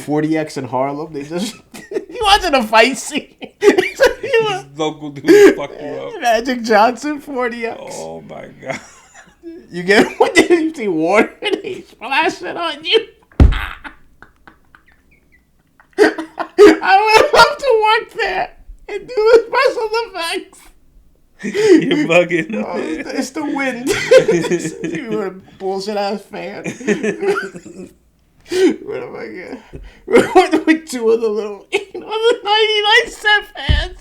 40X in Harlem. They just you watching a fight scene. Local dudes fuck you up. Magic Johnson 40X. Oh my god. You get what did you see water and they splash it on you? I would love to work there and do the special effects. You're bugging. Oh, it's the wind. You want a bullshit ass fan. What am I getting? With two of the little, the 99 cent fans.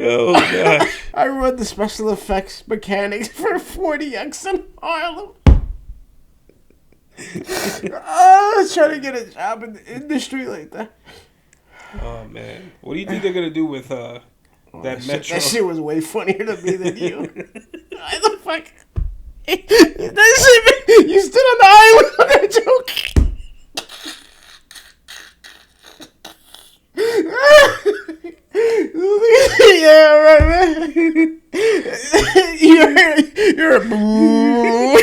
Oh gosh. I run the special effects mechanics for 40X in Harlem. I was trying to get a job in the industry like that. Oh man, what do you think they're gonna do with that Metro? That shit was way funnier to me than you. Why the fuck? That shit, you stood on the island on that joke. Yeah, right, man. You're a boo.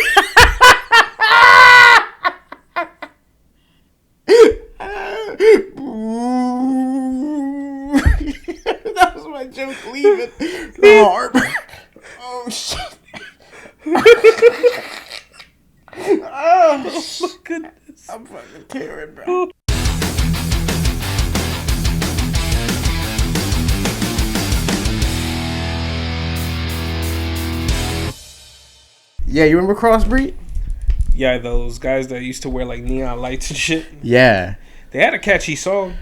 That was my joke leaving the harbor. Oh shit. Oh my goodness. I'm fucking tearing, bro. Yeah, you remember Crossbreed? Yeah, those guys that used to wear like neon lights and shit. Yeah. They had a catchy song.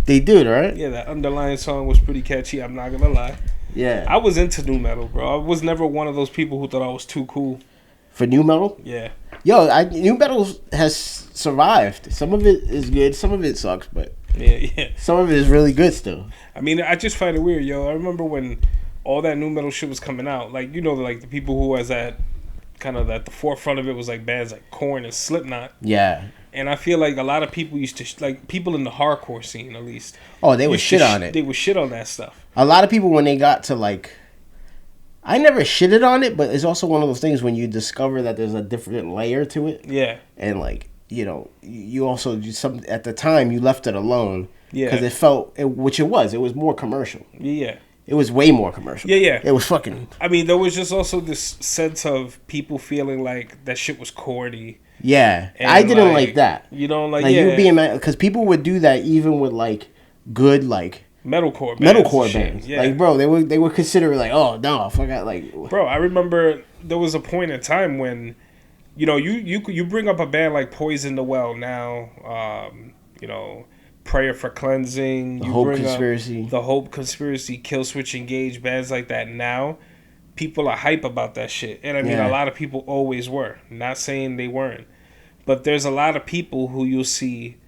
They did, right? Yeah, that underlying song was pretty catchy, I'm not gonna lie. Yeah. I was into nu metal, bro. I was never one of those people who thought I was too cool. For nu metal? Yeah. Yo, nu metal has survived. Some of it is good, some of it sucks, but yeah. Some of it is really good still. I mean, I just find it weird, yo. I remember when all that nu metal shit was coming out. Like, like the people who was at kind of at the forefront of it was like bands like Korn and Slipknot. Yeah. And I feel like a lot of people used to, like people in the hardcore scene at least. Oh, they would shit on it. They would shit on that stuff. A lot of people when they got to like, I never shitted on it, but it's also one of those things when you discover that there's a different layer to it. Yeah. And like, you also at the time you left it alone. Yeah. Because it felt, which it was more commercial. Yeah. It was way more commercial. Yeah. It was fucking. I mean, there was just also this sense of people feeling like that shit was corny. Yeah, I didn't like that. You know, like you being mad because people would do that even with like good like metalcore bands. Yeah. Like, bro, they would consider like, oh no, I forgot like. Bro, I remember there was a point in time when, you bring up a band like Poison the Well now, Prayer for Cleansing, The Hope Conspiracy, Killswitch Engage, bands like that now. People are hype about that shit. And I mean, a lot of people always were. Not saying they weren't. But there's a lot of people who you'll see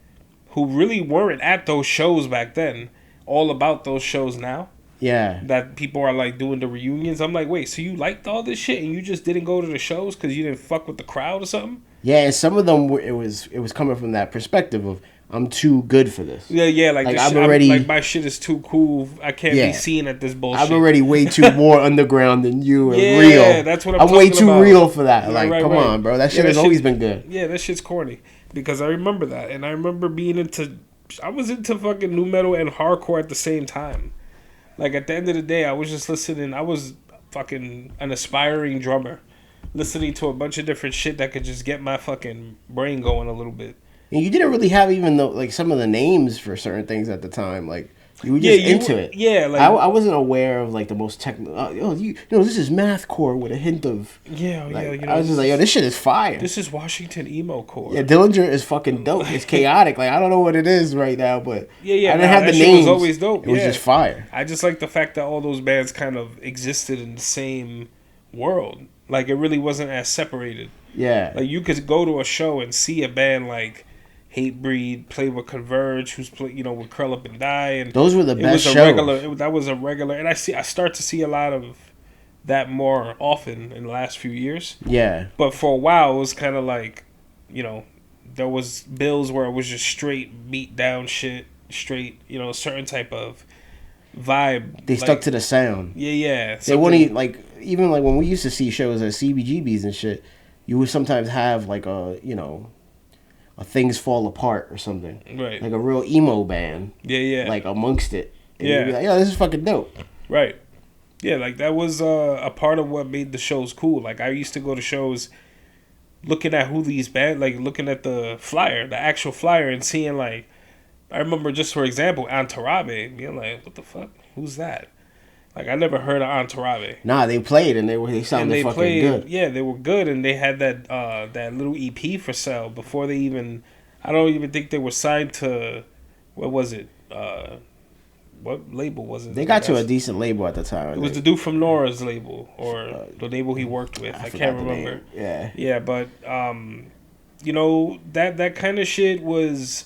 who really weren't at those shows back then, all about those shows now. Yeah. That people are like doing the reunions. I'm like, wait, so you liked all this shit and you just didn't go to the shows because you didn't fuck with the crowd or something? Yeah, and some of them, it was coming from that perspective of, I'm too good for this. Yeah, like I'm already like my shit is too cool. I can't be seen at this bullshit. I'm already way too more underground than you and real. Yeah, that's what I'm way talking too about. real for that. Right, come on, bro. That shit has always been good. Yeah, that shit's corny because I remember that, and I remember I was into fucking nu metal and hardcore at the same time. Like at the end of the day, I was just listening. I was fucking an aspiring drummer, listening to a bunch of different shit that could just get my fucking brain going a little bit. And you didn't really have even like some of the names for certain things at the time. Like you were just into it. Yeah, like I wasn't aware of like the most technical. This is mathcore with a hint of. Yeah, I was just like, this shit is fire. This is Washington emo core. Yeah, Dillinger is fucking dope. It's chaotic. Like I don't know what it is right now, but I didn't have the that names. Shit was always dope. It was just fire. I just like the fact that all those bands kind of existed in the same world. Like it really wasn't as separated. Yeah, like you could go to a show and see a band like Hatebreed play with Converge, who's with Curl Up and Die, and those were the best shows. That was a regular, and I start to see a lot of that more often in the last few years. Yeah, but for a while it was kind of like, there was bills where it was just straight beat down shit, straight, certain type of vibe. They stuck to the sound. Yeah. They wouldn't like even like when we used to see shows at CBGBs and shit. You would sometimes have like a Things Fall Apart or something, right? Like a real emo band, like amongst it. And you'd be like, yo, this is fucking dope, right? Yeah, like that was a part of what made the shows cool. Like I used to go to shows, looking at who these bands, like looking at the flyer, the actual flyer, and seeing like, I remember just for example, Antarabe, being like, what the fuck, who's that? Like I never heard of Antarabe. Nah, they played and they sounded fucking good. Yeah, they were good, and they had that little EP for sale before they even. I don't even think they were signed to. What was it? What label was it? They got to a decent label at the time. It was the dude from Nora's label or the label he worked with. I can't remember. Yeah. Yeah, but that kind of shit was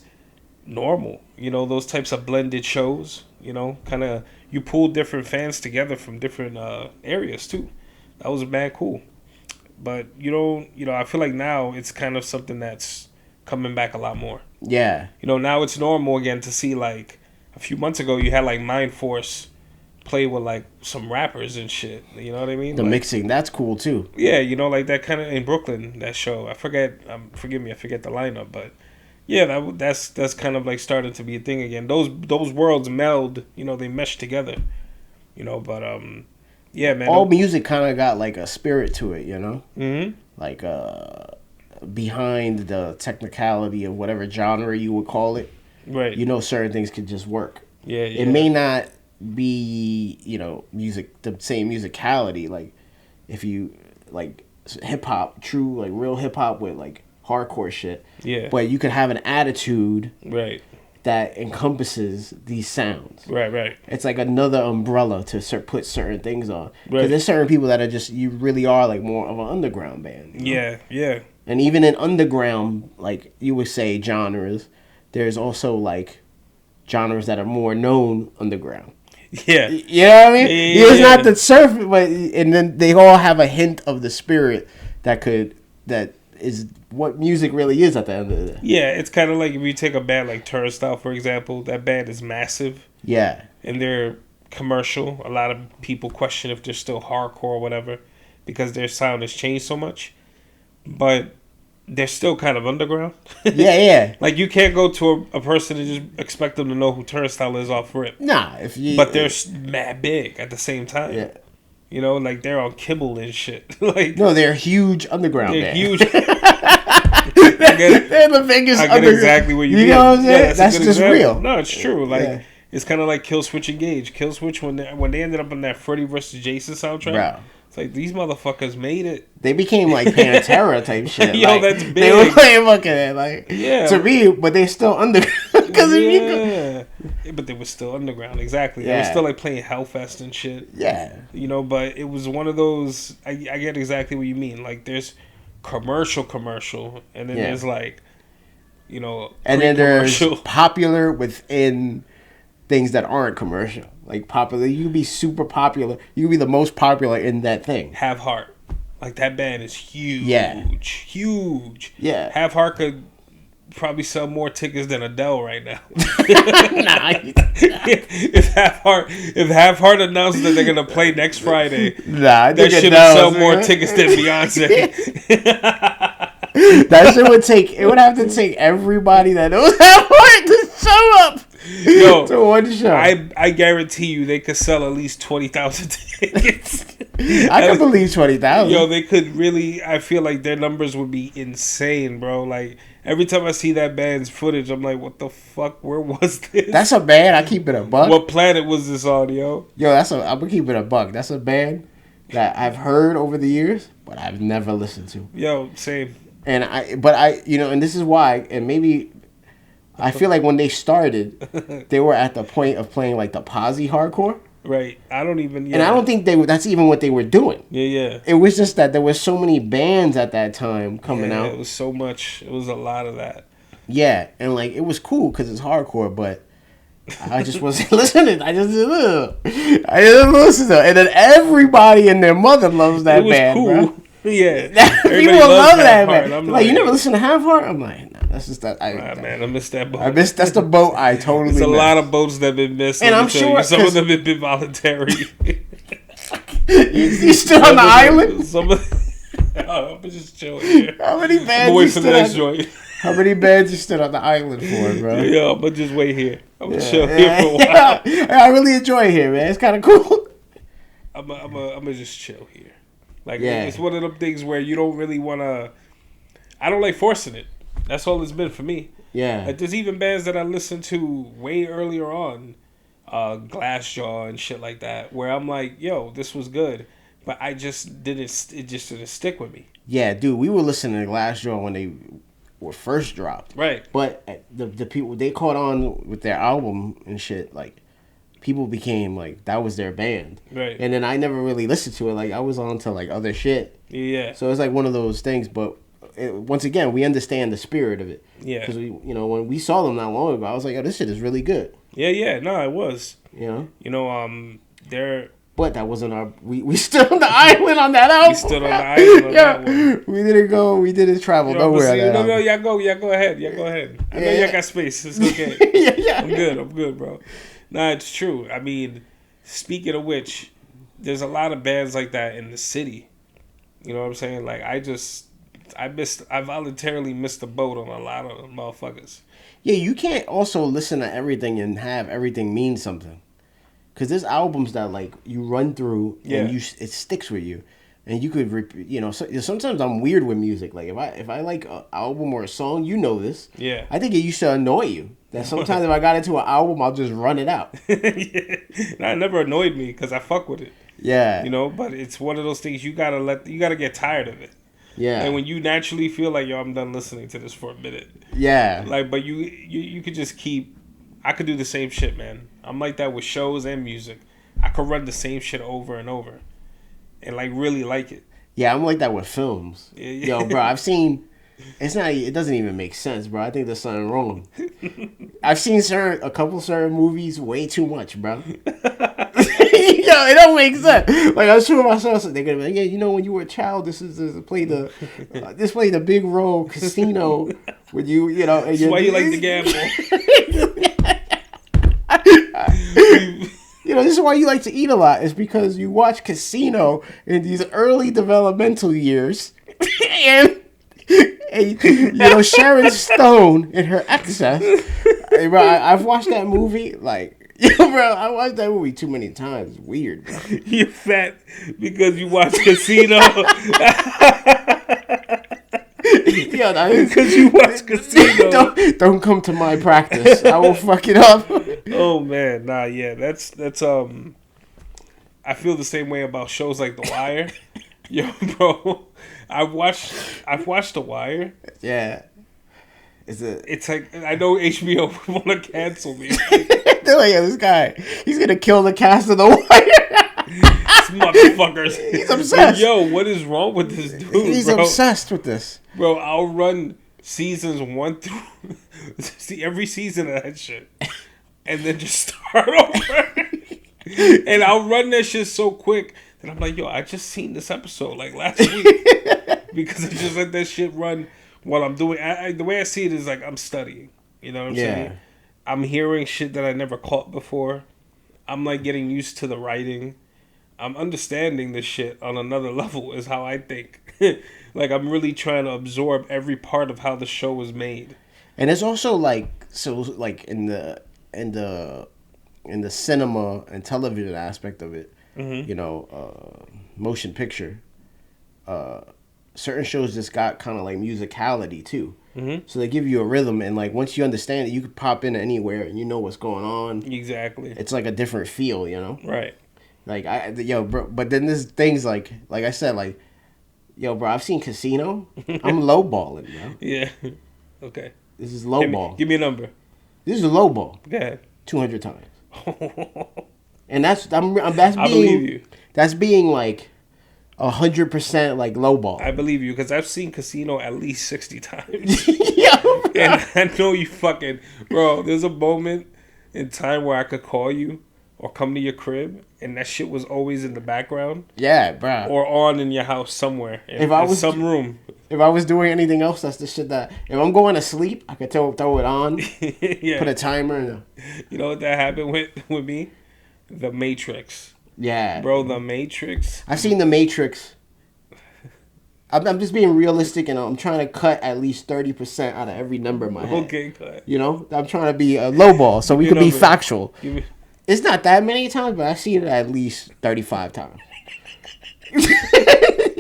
normal. Those types of blended shows. Kind of you pulled different fans together from different areas too. That was mad cool. But I feel like now it's kind of something that's coming back a lot more. Yeah. Now it's normal again to see like a few months ago you had like Mind Force play with like some rappers and shit. You know what I mean? The mixing, that's cool too. Yeah, like that kind of in Brooklyn, that show. I forget. Forgive me, I forget the lineup, but. Yeah, that's kind of like starting to be a thing again. Those worlds meld, they mesh together, But yeah, man. All music kind of got like a spirit to it, Mm-hmm. Like behind the technicality of whatever genre you would call it. Right. Certain things could just work. Yeah. It may not be music the same musicality. Like if you like hip hop, true like real hip hop with like hardcore shit. Yeah. But you could have an attitude right that encompasses these sounds. Right. It's like another umbrella to put certain things on. Because Right. there's certain people that are just, you really are like more of an underground band. Yeah. And even in underground, like you would say genres, there's also like genres that are more known underground. Yeah. You know what I mean? Yeah. It's not the surface, but and then they all have a hint of the spirit that is what music really is at the end of the day. Yeah, it's kind of like if you take a band like Turnstile, for example. That band is massive. Yeah. And they're commercial. A lot of people question if they're still hardcore or whatever because their sound has changed so much. But they're still kind of underground. Yeah. Like you can't go to a person and just expect them to know who Turnstile is off rip. Nah, but they're mad big at the same time. Yeah. Like they're on Kibble and shit. Like no, they're huge underground. They're band. huge. They're the biggest. I get exactly what you mean. You know what I'm saying? Yeah, that's just example. real. No, it's true. Like it's kind of like Killswitch Engage. Killswitch when they ended up in that Freddy vs. Jason soundtrack. Bro. It's like these motherfuckers made it. They became like Pantera type shit. Yo, like, that's big. They were playing fucking like to me, but they still underground. But they were still underground. Exactly. Yeah. They were still like playing Hellfest and shit. Yeah. But it was one of those. I get exactly what you mean. Like there's commercial, and then there's like, and then there's popular within things that aren't commercial. Like popular, you could be super popular. You could be the most popular in that thing. Have Heart, like that band is huge. Yeah. Huge. Yeah. Have Heart could probably sell more tickets than Adele right now. If Have Heart announces that they're gonna play next Friday, that shit would sell more tickets than Beyonce. That shit would take. It would have to take everybody that knows Have Heart to show up. Yo, to one show. I guarantee you they could sell at least 20,000 tickets. I can believe 20,000. Yo, they could really. I feel like their numbers would be insane, bro. Like every time I see that band's footage, I'm like, what the fuck? Where was this? That's a band. I keep it a buck. What planet was this on, yo? Yo, I'm gonna keep it a buck. That's a band that I've heard over the years, but I've never listened to. Yo, same. And and this is why, and maybe. I feel like when they started, they were at the point of playing like the posse hardcore. Right. I don't even. Yeah. And I don't think that's even what they were doing. Yeah. It was just that there was so many bands at that time coming out. It was so much. It was a lot of that. Yeah, and like it was cool because it's hardcore, but I just wasn't listening. I just didn't listen to it. And then everybody and their mother loves that band, cool. Bro. Yeah. People love that band. Like, you never listen to Have Heart? I'm like, nah. That's just that. Man, I missed that boat. I missed. That's the boat I totally. There's a missed. lot of boats that have been missed, and I'm sure some of them have been voluntary. you still on the island? Some of I'm just chilling here. How many bands? I'm waiting for the next joint. How many bands you stood on the island for, bro? Yeah, I'm gonna just wait here. I'm gonna chill here for a while. I really enjoy here, man. It's kind of cool. I'm gonna just chill here. Like, it's one of them things where you don't really want to. I don't like forcing it. That's all it's been for me. Yeah. Like, there's even bands that I listened to way earlier on, Glassjaw and shit like that, where I'm like, yo, this was good, but it just didn't stick with me. Yeah, dude, we were listening to Glassjaw when they were first dropped. Right. But the people, they caught on with their album and shit, like, people became, like, that was their band. Right. And then I never really listened to it. Like, I was on to, like, other shit. Yeah. So it's like one of those things, but once again, we understand the spirit of it. Yeah. Because, when we saw them not long ago, I was like, oh, this shit is really good. Yeah. No, it was. They're... But that wasn't our... We stood on the island on that album. We stood on the island on that one. We didn't travel nowhere. Y'all go ahead. I know y'all got space. It's okay. yeah. I'm good, bro. Nah, it's true. I mean, speaking of which, there's a lot of bands like that in the city. You know what I'm saying? Like, I voluntarily missed the boat on a lot of motherfuckers. Yeah, you can't also listen to everything and have everything mean something. Because there's albums that, like, you run through and it sticks with you. And you could, sometimes I'm weird with music. Like, if I like an album or a song, you know this. Yeah. I think it used to annoy you. That sometimes if I got into an album, I'll just run it out. Yeah. That never annoyed me because I fuck with it. Yeah. But it's one of those things you gotta get tired of it. Yeah. And when you naturally feel like, yo, I'm done listening to this for a minute. Yeah. Like, but you could just I could do the same shit, man. I'm like that with shows and music. I could run the same shit over and over. And, like, really like it. Yeah, I'm like that with films. Yeah. Yo, bro, I've seen... It doesn't even make sense, bro. I think there's something wrong. I've seen a couple certain movies way too much, bro. Yo, it don't make sense. Like, I'm sure myself, they're gonna be like, yeah, when you were a child, this played a big role, Casino, when you know. And that's why you like to gamble. This is why you like to eat a lot. Is because you watch Casino in these early developmental years, and Sharon Stone in her excess. Hey, bro, I've watched that movie I watched that movie too many times. It's weird, bro. You're fat because you watch Casino. Because you watch Casino. Don't come to my practice. I will fuck it up. Oh man, nah, yeah, that's I feel the same way about shows like The Wire. Yo, bro, I've watched The Wire. Yeah, it's like I know HBO would want to cancel me. They're like, yeah, this guy, he's gonna kill the cast of The Wire. These motherfuckers. He's obsessed. Yo, what is wrong with this dude? He's obsessed with this. Bro, I'll run seasons 1 through see every season of that shit, and then just start over. And I'll run that shit so quick that I'm like, yo, I just seen this episode like last week because I just let that shit run while I'm doing. The way I see it is like I'm studying. You know what I'm saying? I'm hearing shit that I never caught before. I'm like getting used to the writing. I'm understanding this shit on another level is how I think. Like I'm really trying to absorb every part of how the show was made. And it's also like in the cinema and television aspect of it, motion picture. Certain shows just got kind of like musicality too. Mm-hmm. So they give you a rhythm, and like once you understand it, you can pop in anywhere and you know what's going on. Exactly. It's like a different feel, Right. Like bro. But then there's things like I said, like, yo, bro, I've seen Casino. I'm lowballing, bro. Yeah. Okay. This is lowball. Give me a number. This is a lowball. Go ahead. 200 times. And that's I believe you. That's being like 100% like lowball. I believe you because I've seen Casino at least 60 times. Yo, and I know you fucking bro. There's a moment in time where I could call you or come to your crib, and that shit was always in the background. Yeah, bro. Or on in your house somewhere. In some room. If I was doing anything else, that's the shit that if I'm going to sleep, I could throw it on, Yeah. put a timer. And, You know what that happened with me? The Matrix. yeah, Bro, The Matrix. I've seen The Matrix. I'm just being realistic, and I'm trying to cut at least 30% out of every number in my head. Okay, cut. You know, I'm trying to be a lowball, so we Give can me a be number. factual. Give me- It's not that many times, but I've seen it at least 35 times.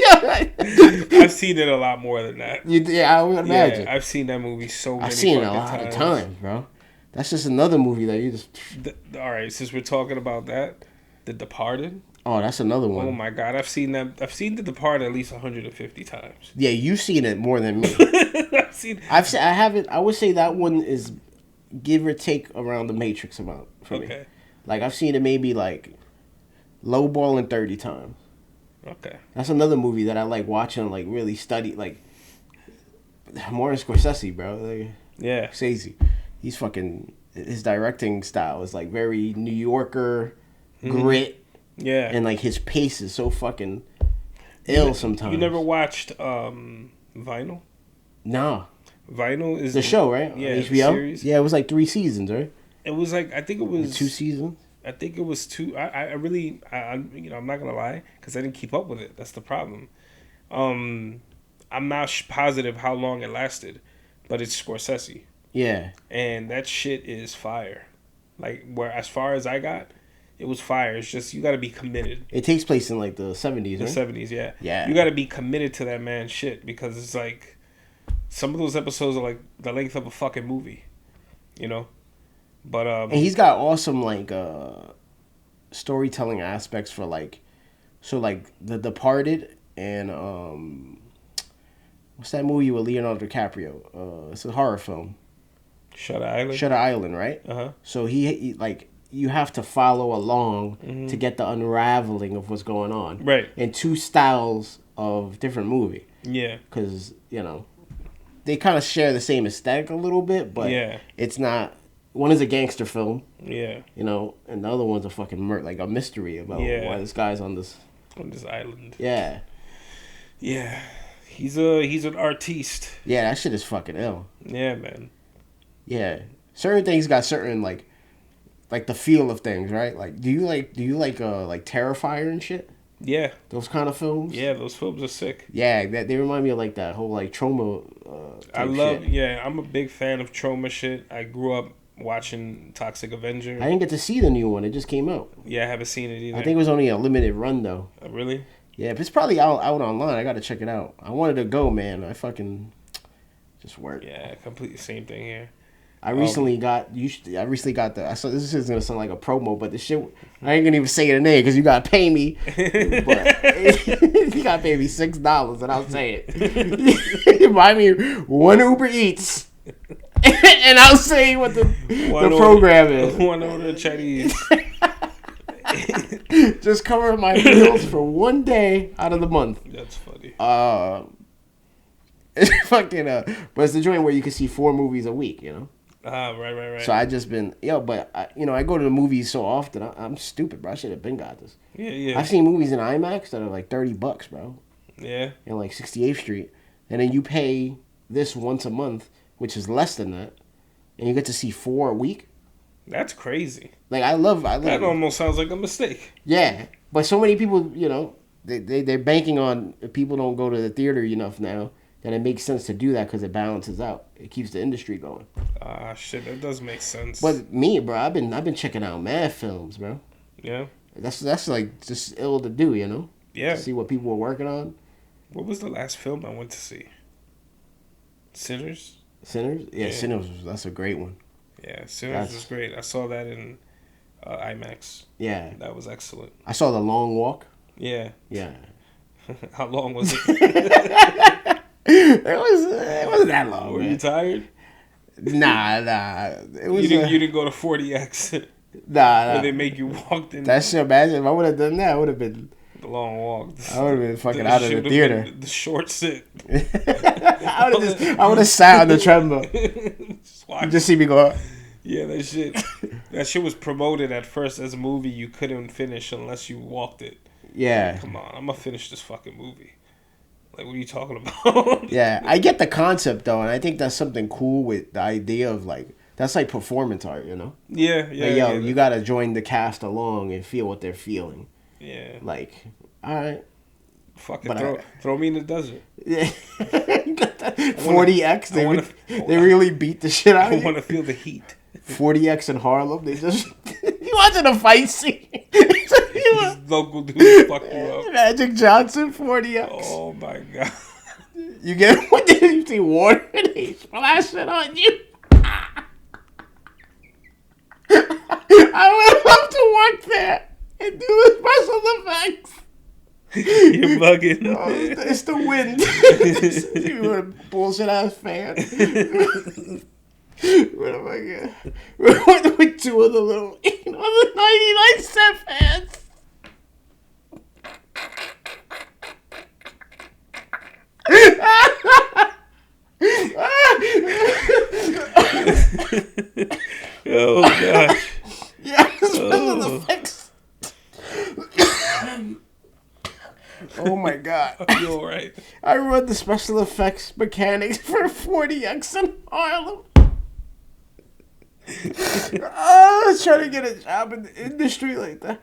I've seen it a lot more than that. Yeah, I would imagine. Yeah, I've seen that movie so many I've seen it a fucking lot of times, bro. That's just another movie that you just. All right, since we're talking about that, The Departed. Oh, that's another one. Oh my god, I've seen that. I've seen The Departed at least 150 times. Yeah, you've seen it more than me. I've seen. I haven't. I would say that one is give or take around the Matrix amount for me. Okay. Like I've seen it maybe like lowballing 30 times. Okay. That's another movie that I like watching. Like really study. Like Martin Scorsese, bro. Like, Yeah. Scorsese. He's fucking. His directing style is like very New Yorker grit, Yeah. and like his pace is so fucking ill sometimes. You never watched Vinyl? Nah. Vinyl is The show, right? On Yeah, the HBO. series. Yeah, it was like 3 seasons, right? It was like I think it was 2 seasons. I think it was two. I really, you know, I'm not gonna lie because I didn't keep up with it. That's the problem. I'm not positive how long it lasted, but it's Scorsese, Yeah. and that shit is fire. Like where, as far as I got, it was fire. It's just you got to be committed. It takes place in like the 70s, The right? 70s, yeah. Yeah. You got to be committed to that man's shit because it's like some of those episodes are like the length of a fucking movie, you know. But And he's got awesome like storytelling aspects for like The Departed and what's that movie with Leonardo DiCaprio? It's a horror film. Shutter Island. Shutter Island, right? Uh-huh. So he like you have to follow along to get the unraveling of what's going on. Right. In two styles of different movie. Yeah. Because, you know, they kind of share the same aesthetic a little bit, but Yeah. it's not. One is a gangster film, Yeah. you know, and the other one's a fucking like a mystery about Yeah. why this guy's on this. On this island. Yeah. Yeah. He's an artiste. Yeah, that shit is fucking ill. Yeah, man. Yeah. Certain things got certain, like the feel of things, right? Like, do you like Terrifier and shit? Yeah. Those kind of films? Yeah, those films are sick. Yeah, they remind me of like that whole like trauma. I type love. shit. Yeah, I'm a big fan of trauma shit. I grew up watching Toxic Avenger. I didn't get to see the new one. It just came out. Yeah, I haven't seen it either. I think it was only a limited run though. Really? Yeah, but it's probably out online. I gotta check it out. I wanted to go, man. I fucking just worked. Yeah, completely same thing here. I recently got the. I saw this is gonna sound like a promo, but the shit I ain't gonna even say the name because you gotta pay me. But you gotta pay me $6, and I'll say it. Buy me one Uber Eats, and I'll say what the program is. One order Chinese. Just cover my bills for one day out of the month. That's funny. It's fucking but it's the joint where you can see 4 movies a week, you know. Right. So I just been but I go to the movies so often. I'm stupid, bro. I should have been got this. Yeah. I've seen movies in IMAX that are like $30, bro. Yeah. In like 68th Street, and then you pay this once a month, which is less than that, and you get to see 4 a week. That's crazy. Like I love. That almost sounds like a mistake. Yeah, but so many people, they're banking on people don't go to the theater enough now that it makes sense to do that because it balances out. It keeps the industry going. Ah, shit, that does make sense. But me, bro, I've been checking out mad films, bro. Yeah. That's like just ill to do, you know. Yeah. To see what people were working on. What was the last film I went to see? Sinners? Sinners? Yeah, Yeah. Sinners. That's a great one. Yeah, Sinners That's- was great. I saw that in IMAX. Yeah. That was excellent. I saw The Long Walk. Yeah. Yeah. How long was it? It wasn't that long. Were Man. you tired? Nah. It was. You didn't go to 40X Nah. where they make you walk in That shit, imagine if I would have done that, I would have been. the long walk. I would have been fucking That out of shit the would've theater. been The short sit. I would have sat on the treadmill. Just watch. You just see me go. Yeah, that shit was promoted at first as a movie you couldn't finish unless you walked it. Yeah. Come on, I'm gonna finish this fucking movie. Like, what are you talking about? Yeah, I get the concept though, and I think that's something cool with the idea of like that's like performance art, you know? Yeah, Like, yo, yeah. you gotta join the cast along and feel what they're feeling. Yeah. Like, all right, Fucking but throw me in the desert. yeah, 40X, I they really beat the shit out I of want you. to feel the heat. 40X in Harlem, they just you watching a fight scene. These local dudes fuck you up. Magic Johnson, 40X. Oh my god. You get what did you see water and they splash it on you? I would love to work there and do the special effects. You're bugging. Oh, it's the wind. You a bullshit ass fan. What am I getting? With two of the little, the 99 cent fans. Oh gosh. Yeah, special effects. Oh my god. You alright? I run the special effects mechanics for 40X in Harlem. I was trying to get a job in the industry like that.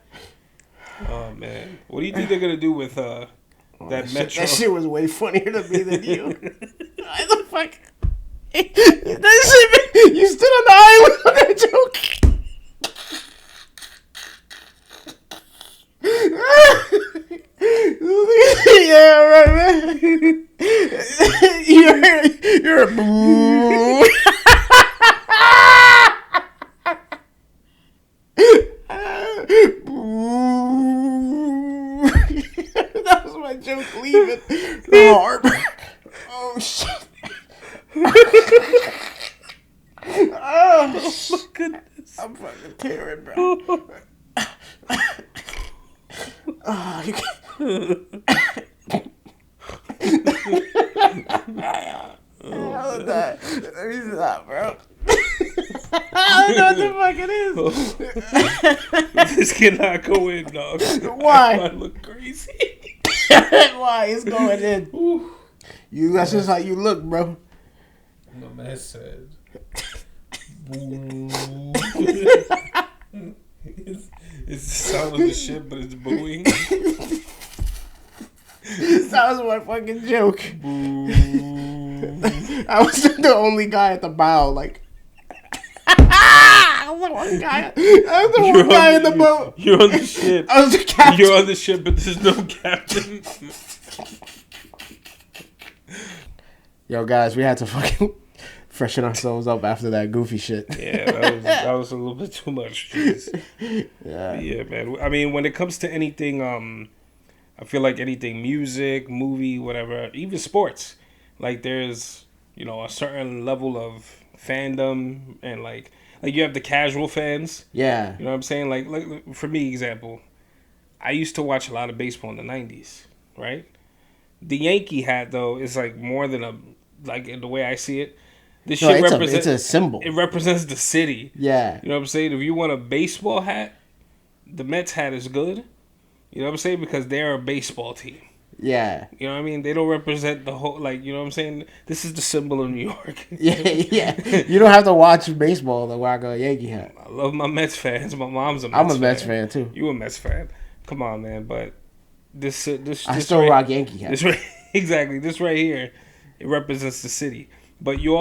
Oh man. What do you think they're gonna do with that Metro? That shit was way funnier to me than you. Why the fuck? That shit, you stood on the island on that joke. Yeah, right, man. You're a boo. That was my joke leaving the harbor. Oh shit. Oh My goodness. I'm fucking tearing, bro. Oh, you can't. Let me stop, bro. I don't know what the fuck it is. This cannot go in, dog. Why? I look crazy. Why? It's going in. You. That's just how you look, bro. My man said. It's the sound of the ship, but it's booing. That was my fucking joke. I was the only guy at the bow, like. I was the one guy. I was the one guy in the boat. You're on the ship. I was the captain. You're on the ship, but there's no captain. Yo, guys, we had to fucking freshen ourselves up after that goofy shit. Yeah, that was a little bit too much. Jeez. Yeah, man. I mean, when it comes to anything, I feel like anything, music, movie, whatever, even sports, like there's, a certain level of fandom and like you have the casual fans. Yeah. You know what I'm saying? Like for me, example, I used to watch a lot of baseball in the 90s, right? The Yankee hat, though, is like more than in the way I see it. This shit it's a symbol. It represents the city. Yeah. You know what I'm saying? If you want a baseball hat, the Mets hat is good. You know what I'm saying? Because they're a baseball team. Yeah. You know what I mean? They don't represent the whole, you know what I'm saying? This is the symbol of New York. Yeah. You don't have to watch baseball to rock a Yankee hat. I love my Mets fans. My mom's a Mets I'm a fan. Mets fan, too. You a Mets fan. Come on, man. But this I still rock Yankee hat. Exactly. This right here, it represents the city. But you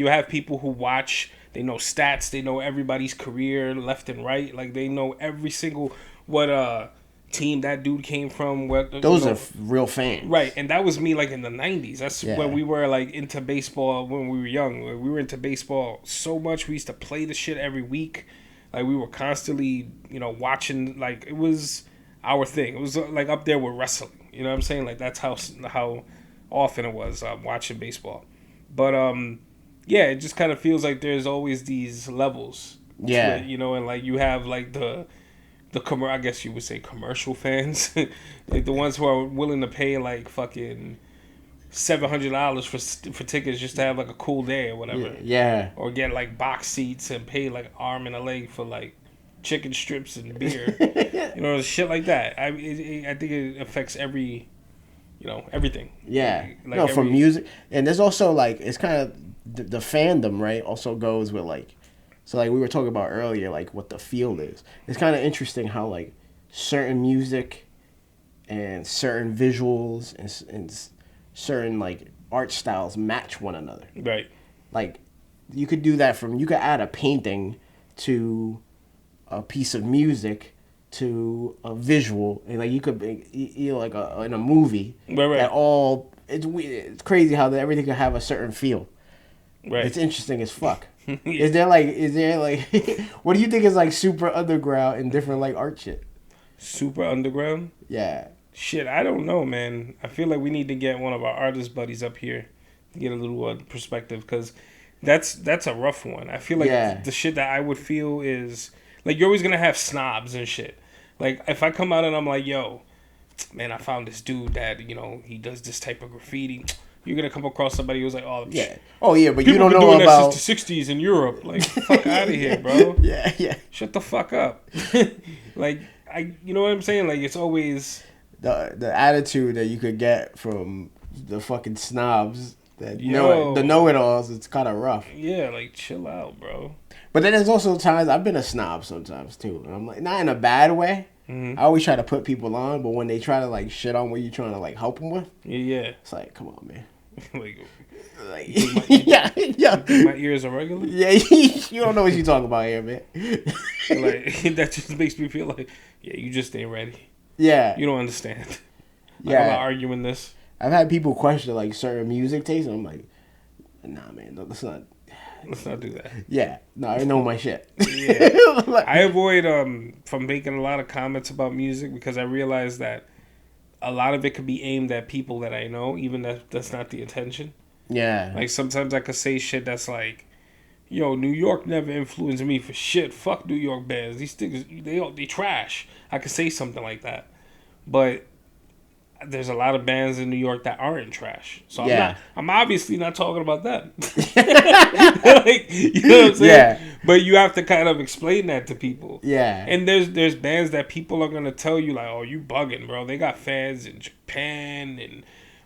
have people who watch, they know stats, they know everybody's career left and right. Like, they know every single, what team that dude came from. Those are real fans. Right, and that was me, like, in the 90s. That's when we were, like, into baseball when we were young. We were into baseball so much. We used to play the shit every week. Like, we were constantly, watching. Like, it was our thing. It was, like, up there with wrestling. You know what I'm saying? Like, that's how often it was watching baseball. But, yeah, it just kind of feels like there's always these levels. Yeah. To it, and, like, you have, like, I guess you would say commercial fans. Like, the ones who are willing to pay, like, fucking $700 for tickets just to have, like, a cool day or whatever. Yeah. Or get, like, box seats and pay, like, arm and a leg for, like, chicken strips and beer. Shit like that. I think it affects every everything. Yeah. Like No, from music. And there's also, like, it's kind of the fandom, right, also goes with, like, so, like, we were talking about earlier, like, what the field is. It's kind of interesting how, like, certain music and certain visuals and certain, like, art styles match one another. Right. Like, you could do that you could add a painting to a piece of music to a visual, and like you could be, like in a movie, Right. that all it's crazy how everything could have a certain feel. Right. It's interesting as fuck. Yeah. Is there like what do you think is like super underground and different like art shit? Super underground? Yeah. Shit, I don't know, man. I feel like we need to get one of our artist buddies up here to get a little perspective, because that's a rough one. I feel like the shit that I would feel is like you're always gonna have snobs and shit. Like if I come out and I'm like, yo, man, I found this dude that he does this type of graffiti. You're gonna come across somebody who's like, oh yeah, oh yeah, but you don't know doing about that since the '60s in Europe. Like, fuck out of here, bro. Yeah. Shut the fuck up. Like you know what I'm saying? Like it's always the attitude that you could get from the fucking snobs that the know-it-alls. It's kind of rough. Yeah, like chill out, bro. But then there's also times I've been a snob sometimes too, and I'm like, not in a bad way. Mm-hmm. I always try to put people on, but when they try to like shit on what you're trying to like help them with, yeah, it's like, come on, man. like yeah. You think my ears are regular? Yeah, you don't know what you're talking about here, man. Like that just makes me feel like, yeah, you just ain't ready. Yeah, you don't understand. Like, yeah, I'm not arguing this. I've had people question like certain music tastes, and I'm like, nah, man, let's not do that. Yeah, no, I know my shit. Yeah. I avoid from making a lot of comments about music because I realize that a lot of it could be aimed at people that I know, even that's not the intention. Yeah. Like sometimes I could say shit that's like, yo, New York never influenced me for shit. Fuck New York bands. These things they trash. I could say something like that. But there's a lot of bands in New York that aren't trash. So I'm obviously not talking about that. Like, you know what I'm saying? Yeah. But you have to kind of explain that to people. Yeah. And there's bands that people are gonna tell you like, oh, you bugging, bro. They got fans in Japan and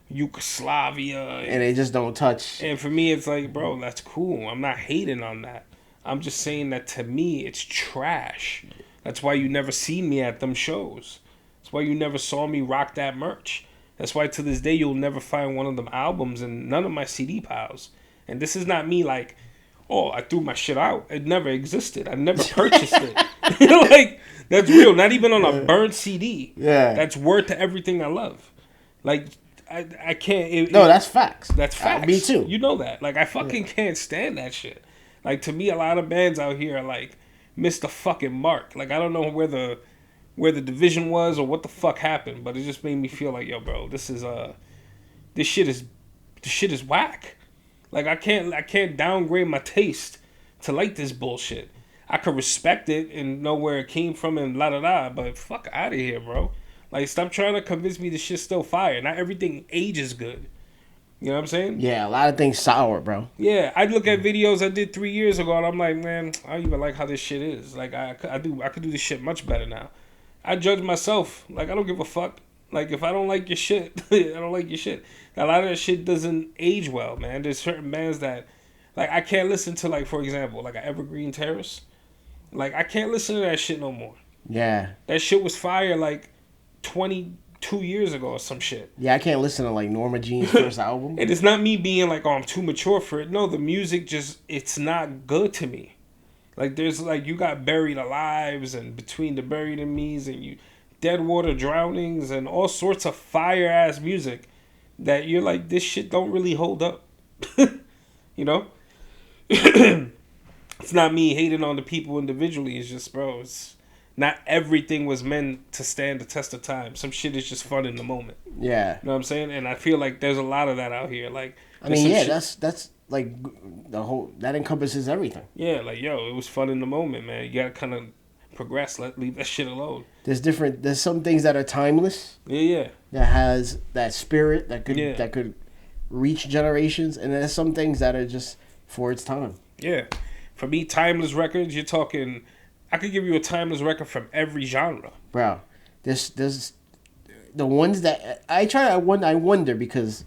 Yugoslavia. And they just don't touch. And for me, it's like, bro, that's cool. I'm not hating on that. I'm just saying that to me, it's trash. That's why you never seen me at them shows. That's why you never saw me rock that merch. That's why to this day you'll never find one of them albums in none of my CD piles. And this is not me like, oh, I threw my shit out. It never existed. I never purchased it. Like, that's real. Not even on a burnt CD. Yeah. That's word to everything I love. Like, I can't. That's facts. That's facts. Me too. You know that. Like, I fucking can't stand that shit. Like, to me, a lot of bands out here are like, missed the fucking mark. Like, I don't know where the division was or what the fuck happened, but it just made me feel like, yo, bro, this shit is whack. Like I can't downgrade my taste to like this bullshit. I could respect it and know where it came from and la da da, but fuck out of here, bro. Like stop trying to convince me this shit's still fire. Not everything ages good. You know what I'm saying? Yeah, a lot of things sour, bro. Yeah, I'd look at videos I did 3 years ago and I'm like, man, I don't even like how this shit is. Like I could do this shit much better now. I judge myself. Like, I don't give a fuck. Like, if I don't like your shit, I don't like your shit. A lot of that shit doesn't age well, man. There's certain bands that, like, I can't listen to, like, for example, like, a Evergreen Terrace. Like, I can't listen to that shit no more. Yeah. That shit was fire, like, 22 years ago or some shit. Yeah, I can't listen to, like, Norma Jean's first album. And it's not me being like, oh, I'm too mature for it. No, the music just, it's not good to me. Like, there's, like, you got Buried Alives and Between the Buried and Me's and you Deadwater Drownings and all sorts of fire-ass music that you're like, this shit don't really hold up. You know? It's not me hating on the people individually. It's just, bro, it's not everything was meant to stand the test of time. Some shit is just fun in the moment. Yeah. You know what I'm saying? And I feel like there's a lot of that out here. Like, I mean, yeah, that's like the whole that encompasses everything. Yeah, like yo, it was fun in the moment, man. You gotta kind of progress. Leave that shit alone. There's some things that are timeless. Yeah. That has that spirit that could reach generations, and there's some things that are just for its time. Yeah, for me, timeless records. You're talking. I could give you a timeless record from every genre. Bro, there's the ones that I wonder because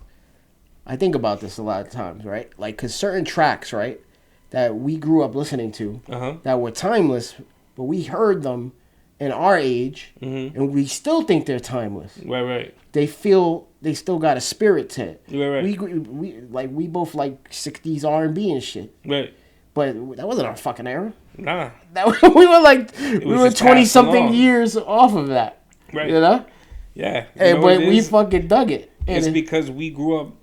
I think about this a lot of times, right? Like, cause certain tracks, right, that we grew up listening to, that were timeless, but we heard them in our age, and we still think they're timeless. Right. They feel they still got a spirit to it. Right. We both like 60s R&B and shit. Right. But that wasn't our fucking era. Nah. We were 20 something years off of that. Right. You know? Yeah. But we fucking dug it. It's because we grew up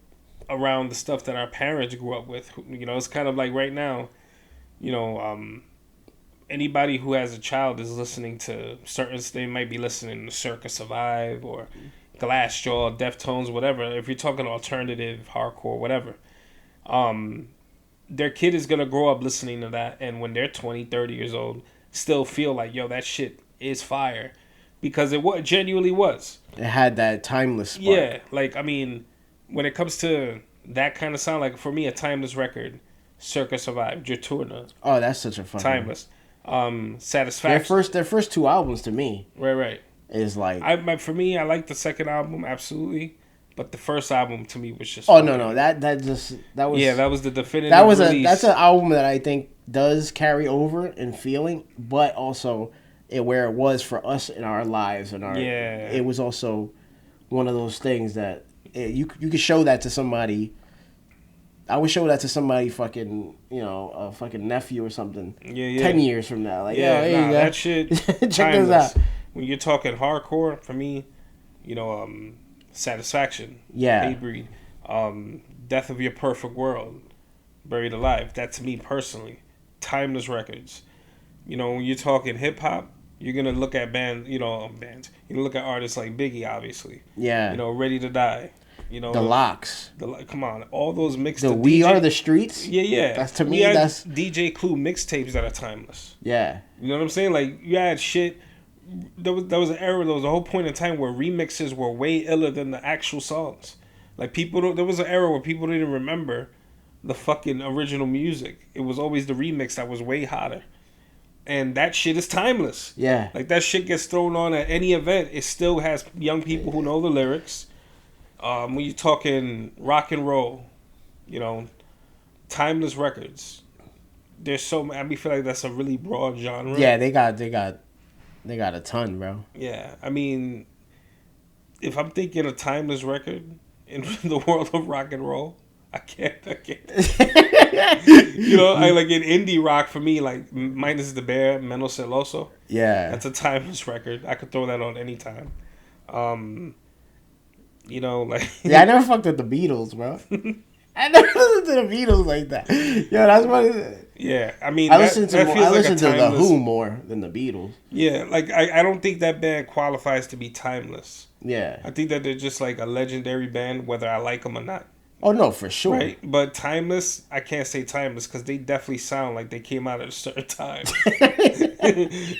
around the stuff that our parents grew up with. You know, it's kind of like right now, you know, anybody who has a child is listening to certain, they might be listening to Circa Survive or Glassjaw, Deftones, whatever. If you're talking alternative, hardcore, whatever. Their kid is going to grow up listening to that, and when they're 20, 30 years old, still feel like, yo, that shit is fire. Because it genuinely was. It had that timeless spark. Yeah, like, I mean, when it comes to that kind of sound, like, for me, a timeless record, Circa Survive, Juturna. Oh, that's such a fucking... Timeless. Satisfaction. Their first two albums, to me... Right. Is like... For me, I like the second album, absolutely. But the first album to me was just... Oh, no. That was... Yeah, that was the definitive release. That's an album that I think does carry over in feeling, but also where it was for us in our lives. It was also one of those things that you could show that to somebody. I would show that to somebody fucking, a fucking nephew or something. Yeah. 10 years from now. Like, that shit... Check this out. When you're talking hardcore, for me, Satisfaction. Yeah. Hatebreed. Death of Your Perfect World. Buried Alive. That, to me personally, timeless records. When you're talking hip hop, you're gonna look at bands. You're gonna look at artists like Biggie, obviously. Yeah. Ready to Die. The Locks. Come on, all those mixtapes. The We Are the Streets. Yeah. That's to me. That's DJ Clue mixtapes that are timeless. Yeah. You know what I'm saying? Like, you had shit. There was an era. There was a whole point in time where remixes were way iller than the actual songs. Like, there was an era where people didn't remember the fucking original music. It was always the remix that was way hotter. And that shit is timeless. Yeah. Like, that shit gets thrown on at any event. It still has young people who know the lyrics. When you're talking rock and roll, timeless records. There's so many. I feel like that's a really broad genre. Yeah, they got a ton, bro. Yeah, I mean, if I'm thinking a timeless record in the world of rock and roll, I can't. I like in indie rock for me, like minus the Bear, Menos Celoso. Yeah, that's a timeless record. I could throw that on anytime. Yeah, I never fucked with the Beatles, bro. I never listened to the Beatles like that. Yeah, that's what. Yeah, I mean, I listen to the Who more than the Beatles. Yeah, like I don't think that band qualifies to be timeless. Yeah, I think that they're just like a legendary band, whether I like them or not. Oh no, for sure. Right, but timeless, I can't say timeless because they definitely sound like they came out at a certain time.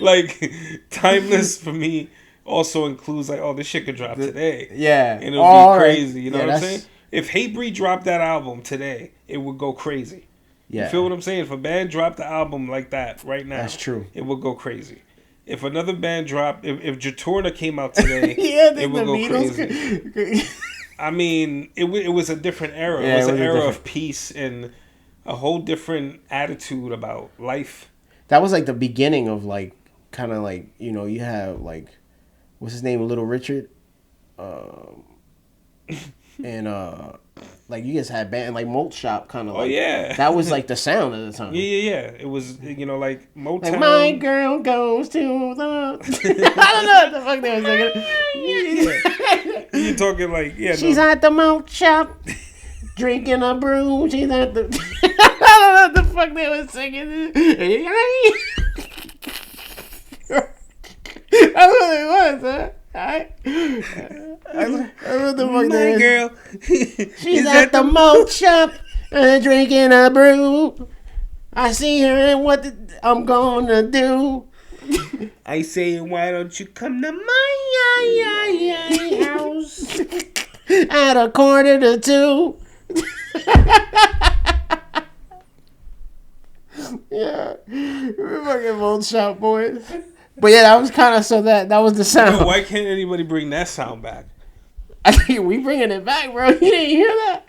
Like, timeless for me also includes like, oh, this shit could drop today. Yeah, and it'll be crazy. You know what I'm saying? If Hatebreed dropped that album today, it would go crazy. Yeah. You feel what I'm saying? If a band dropped the album like that right now, that's true. It would go crazy. If another band dropped, if Juturna came out today, it would go crazy. I mean, it was a different era. Yeah, it was an era of peace and a whole different attitude about life. That was like the beginning of like, kind of like, you have like, what's his name, Little Richard, and like you just had band like Malt Shop kind of like. Oh yeah. That was like the sound at the time. Yeah. It was like Motown. Like, my girl goes to the. I don't know what the fuck they were singing. You're talking like She's at the Malt Shop, drinking a brew. She's at the. I don't know what the fuck they were singing. That's what it was, huh? Alright. My girl. She's at the Malt Shop, drinking a brew. I see her and what I'm gonna do. I say, why don't you come to my house at 1:45. Yeah, we're fucking Malt Shop boys. But yeah, that was kind of that was the sound. Yo, why can't anybody bring that sound back? I think we bringing it back, bro. You didn't hear that?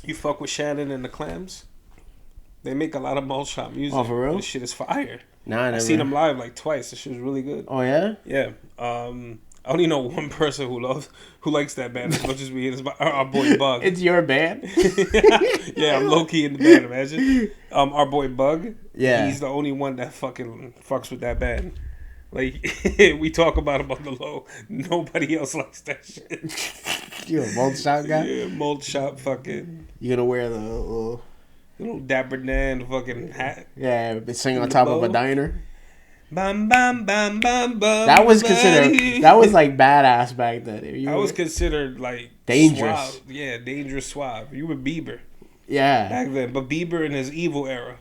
You fuck with Shannon and the Clams? They make a lot of malt shop music. Oh, for real? This shit is fire. Nah, I I never. seen them live like twice. This shit was really good. Oh yeah. Yeah. I only know one person who likes that band as much as me. It's our boy Bug. It's your band. Yeah, I'm low key in the band. Imagine. Our boy Bug. Yeah. He's the only one that fucking fucks with that band. Like we talk about him on the low. Nobody else likes that shit. You a malt shop guy? Yeah, mold shop fucking You gonna wear the little Dapper Dan fucking hat. yeah, sing on top of a diner? Bam bam bam bam bam. That was considered. That was like badass back then. I was considered like dangerous. Suave. Yeah, dangerous suave. You were Bieber Yeah. back then, but Bieber in his evil era,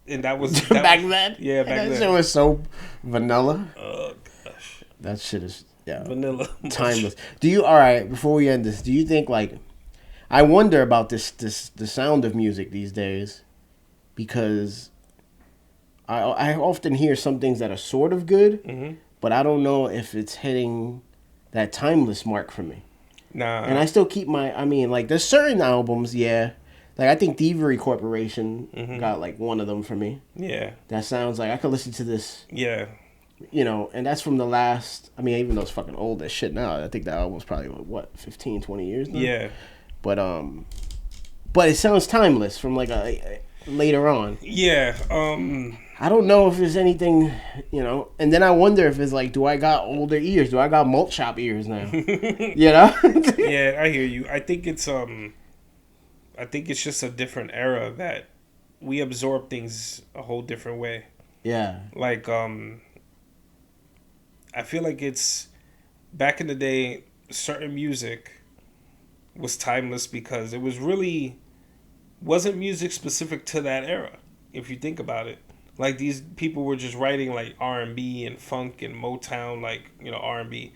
and that was Back then. Yeah, back that then. shit was so vanilla. Oh gosh, That shit is vanilla. timeless. Do you? All right. Before we end this, do you think like? I wonder about the sound of music these days, because I often hear some things that are sort of good, Mm-hmm. but I don't know if it's hitting that timeless mark for me. Nah, And I still keep my. I mean, like there's certain albums, yeah. Like I think Thievery Corporation got like one of them for me. yeah, That sounds like I could listen to this, yeah, you know, and that's from the last. I mean, even though it's fucking old as shit now, I think that album's probably what 15, 20 years now. yeah, But it sounds timeless from like a later on. yeah. I don't know if there's anything, you know. And then I wonder if it's like, do I got older ears? Do I got malt shop ears now? You know? Yeah, I hear you. I think it's just a different era that we absorb things a whole different way. Yeah. Like I feel like it's back in the day, certain music was timeless because it wasn't music specific to that era. If you think about it, like these people were just writing like R&B and funk and Motown, like, you know, R&B,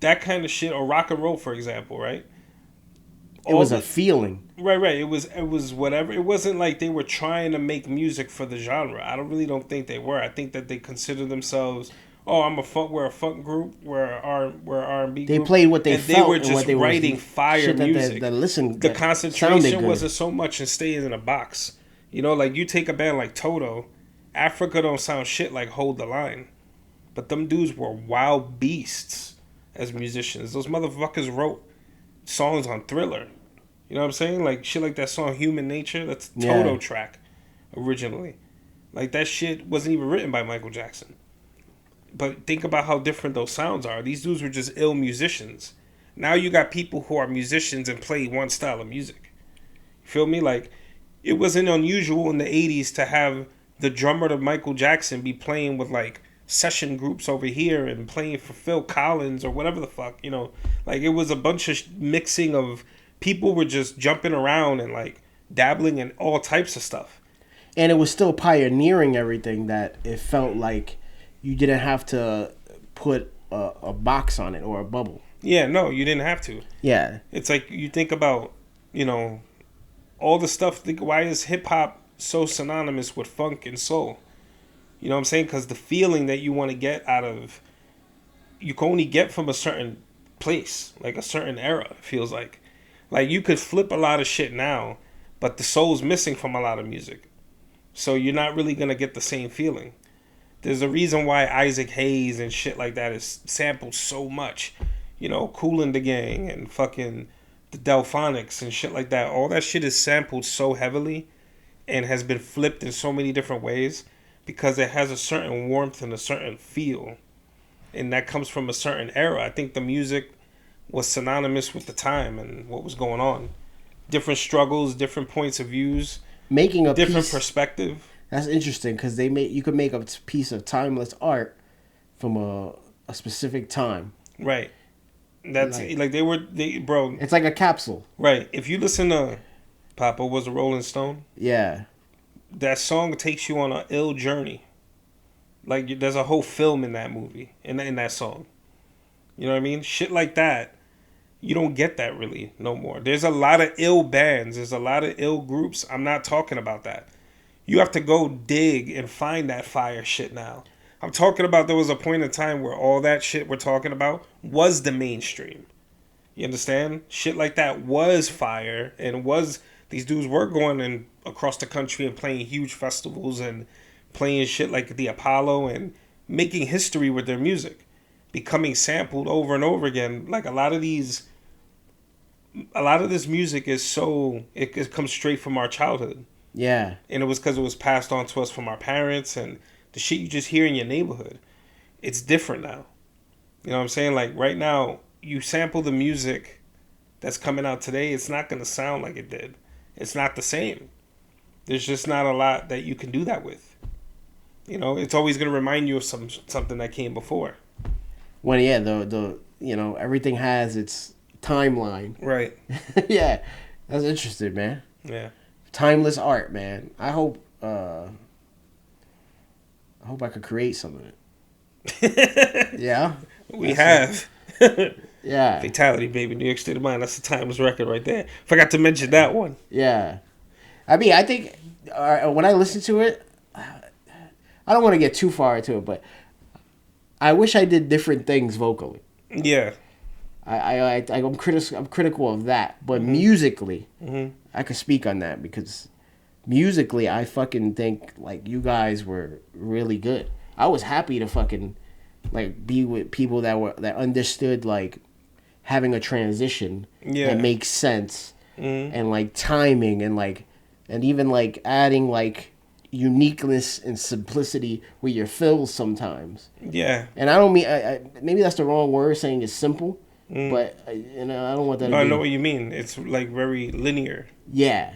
that kind of shit, or rock and roll, for example, right? It was a feeling. Right. It was whatever. It wasn't like they were trying to make music for the genre. I don't think they were. I think that they consider themselves, we're a funk group, we're R&B group. They played what they and felt. they were and just what they writing was, fire shit that music. The that concentration sounded good. wasn't so much in staying in a box. You know, like you take a band like Toto, Africa don't sound shit like Hold the Line, but them dudes were wild beasts as musicians. Those motherfuckers wrote songs on Thriller. You know what I'm saying? Like shit like that song Human Nature, that's Toto track originally. Like that shit wasn't even written by Michael Jackson. But think about how different those sounds are. These dudes were just ill musicians. Now you got people who are musicians and play one style of music. You feel me? Like it wasn't unusual in the 80s to have the drummer to Michael Jackson be playing with like session groups over here and playing for Phil Collins or whatever the fuck, you know. Like it was a bunch of mixing of people were just jumping around and like dabbling in all types of stuff. And it was still pioneering everything that it felt like you didn't have to put a box on it or a bubble. Yeah, no, you didn't have to. Yeah. It's like you think about, you know, all the stuff. Why is hip hop so synonymous with funk and soul? You know what I'm saying? Because the feeling that you want to get out of, you can only get from a certain place, like a certain era, it feels like. Like you could flip a lot of shit now, but the soul's missing from a lot of music. So you're not really going to get the same feeling. There's a reason why Isaac Hayes and shit like that is sampled so much. You know, Kool and the Gang and fucking the Delphonics and shit like that. All that shit is sampled so heavily and has been flipped in so many different ways because it has a certain warmth and a certain feel. And that comes from a certain era. I think the music was synonymous with the time and what was going on. Different struggles, different points of views, Making a different piece, perspective. That's interesting because you could make a piece of timeless art from a specific time. Right. That's like bro. It's like a capsule. Right. If you listen to Papa Was a Rolling Stone, Yeah. that song takes you on an ill journey. Like there's a whole film in that movie, in that song. You know what I mean? Shit like that. You don't get that really no more. There's a lot of ill bands. There's a lot of ill groups. I'm not talking about that. You have to go dig and find that fire shit now. I'm talking about there was a point in time where all that shit we're talking about was the mainstream. You understand? Shit like that was fire, and was these dudes were going in across the country and playing huge festivals and playing shit like the Apollo and making history with their music, becoming sampled over and over again. Like a lot of this music is so it comes straight from our childhood. Yeah. And it was because it was passed on to us from our parents, and the shit you just hear in your neighborhood. It's different now. You know what I'm saying? Like right now, you sample the music that's coming out today, it's not going to sound like it did. It's not the same. There's just not a lot that you can do that with. You know, it's always going to remind you of something that came before. When the everything has its timeline. Right. Yeah. That's interesting, man. Yeah. Timeless art, man. I hope I could create some of it. Yeah. We have. Yeah. Fatality, baby. New York State of Mind. That's a timeless record right there. Forgot to mention that one. Yeah. I mean, I think when I listen to it, I don't want to get too far into it, but I wish I did different things vocally. Yeah. I'm critical of that, but musically, I could speak on that because musically, I fucking think like you guys were really good. I was happy to fucking like be with people that understood like having a transition that makes sense and like timing and even like adding like uniqueness and simplicity with your fills sometimes. Yeah. And I don't mean maybe that's the wrong word saying it's simple. But I don't want that. No, I know what you mean. It's like very linear. Yeah,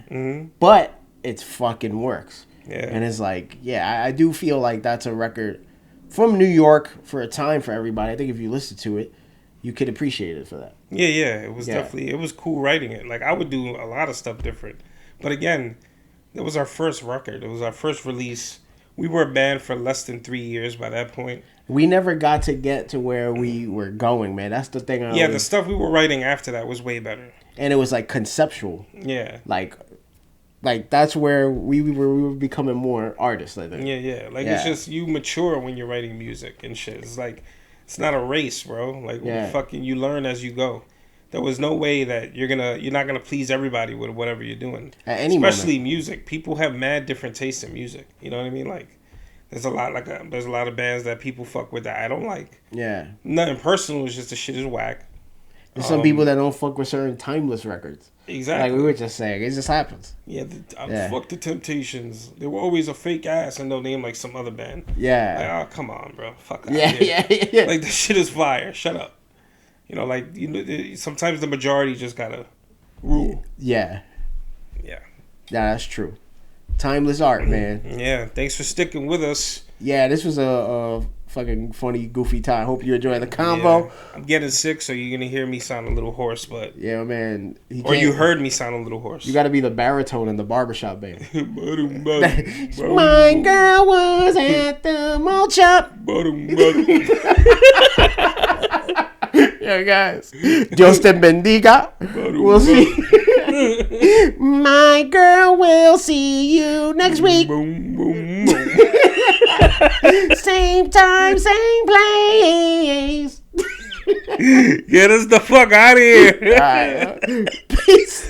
but it fucking works. Yeah, and it's like, yeah, I do feel like that's a record from New York for a time for everybody. I think if you listen to it, you could appreciate it for that. Yeah, it was definitely it was cool writing it. Like I would do a lot of stuff different, but again, it was our first record. It was our first release. We were a band for less than 3 years by that point. We never got to get to where we were going, man. That's the thing. The stuff we were writing after that was way better. And it was like conceptual. Yeah. Like that's where we were becoming more artists, I think. Yeah. Like it's just you mature when you're writing music and shit. It's like it's not a race, bro. Like fucking you learn as you go. There was no way that you're not gonna please everybody with whatever you're doing. At any especially moment. Music. People have mad different tastes in music. You know what I mean? Like there's a lot of bands that people fuck with that I don't like. Yeah. Nothing personal. It's just the shit is whack. There's some people that don't fuck with certain timeless records. Exactly. Like we were just saying, it just happens. Yeah, fuck the Temptations. They were always a fake ass and they'll name like some other band. Yeah. Like, oh, come on, bro. Fuck that. Yeah. Like, the shit is fire. Shut up. You know, like, sometimes the majority just gotta rule. Yeah. Yeah. Yeah, that's true. Timeless art, man. Yeah, thanks for sticking with us. Yeah, this was a fucking funny, goofy time. Hope you enjoy the combo. Yeah. I'm getting sick, so you're gonna hear me sound a little hoarse, but yeah, man. Or you heard me sound a little hoarse. You got to be the baritone in the barbershop band. My girl was at the mall shop. Yeah, guys. Dios te bendiga. We'll see. My girl will see you next week. Same time, same place. Get us the fuck out of here. All right. Peace.